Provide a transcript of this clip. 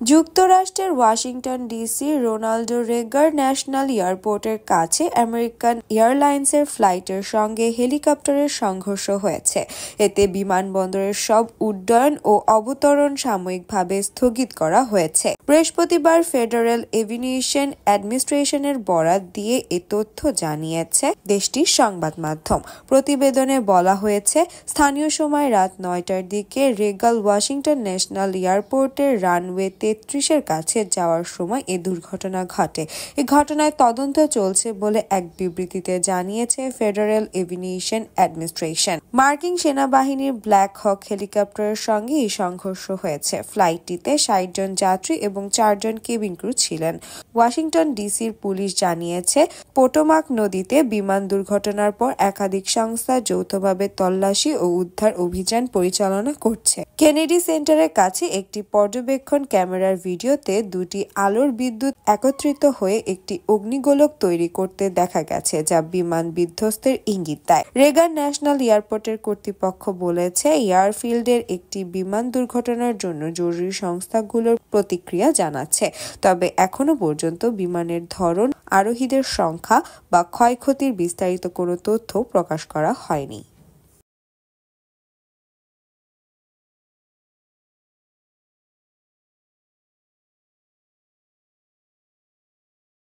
যুক্তরাষ্ট্রের Washington DC Ronald Reagan national এয়ারপোর্টের কাছে আমেরিকান এয়ারলাইন্সের ফ্লাইটের সঙ্গে হেলিকপ্টারের সংঘর্ষ হয়েছে। এতে বিমানবন্দরের সব উড্ডয়ন ও অবতরণ সাময়িকভাবে স্থগিত করা হয়েছে। বৃহস্পতিবার ফেডারেল এভিয়েশন অ্যাডমিনিস্ট্রেশনের বরাত দিয়ে এ তথ্য জানিয়েছে দেশটির সংবাদ মাধ্যম। প্রতিবেদনে বলা হয়েছে, স্থানীয় সময় রাত ৯টার দিকে রেগান ওয়াশিংটন ন্যাশনাল এয়ারপোর্টের রানওয়ে ৩৩-এর কাছে যাওয়ার সময় এ দুর্ঘটনা ঘটে। এ ঘটনায় তদন্ত চলছে বলে এক বিবৃতিতে জানিয়েছে ফেডারেল এভিয়েশন অ্যাডমিনিস্ট্রেশন। মার্কিন সেনাবাহিনীর ব্ল্যাক হক হেলিকপ্টারের সঙ্গে এই সংঘর্ষ হয়েছে। ফ্লাইটটিতে ৬০ জন যাত্রী এবং ৪ জন কেবিন ক্রু ছিলেন। ওয়াশিংটন ডিসির পুলিশ জানিয়েছে, পোটোমাক নদীতে বিমান দুর্ঘটনার পর একাধিক সংস্থা যৌথভাবে তল্লাশি ও উদ্ধার অভিযান পরিচালনা করছে। কেনেডি সেন্টারের কাছে একটি পর্যবেক্ষণ ক্যামেরার ভিডিওতে দুটি আলোর বিদ্যুৎ একত্রিত হয়ে একটি অগ্নিগোলক তৈরি করতে দেখা গেছে, যা বিমান বিধ্বস্তের ইঙ্গিত দেয়। রেগান ন্যাশনাল এয়ারপোর্টের কর্তৃপক্ষ বলেছে, এয়ারফিল্ডের একটি বিমান দুর্ঘটনার জন্য জরুরি সংস্থাগুলোর প্রতিক্রিয়া জানাচ্ছে। তবে এখনো পর্যন্ত বিমানের ধরন, আরোহীদের সংখ্যা বা ক্ষয়ক্ষতির বিস্তারিত কোনো তথ্য প্রকাশ করা হয়নি।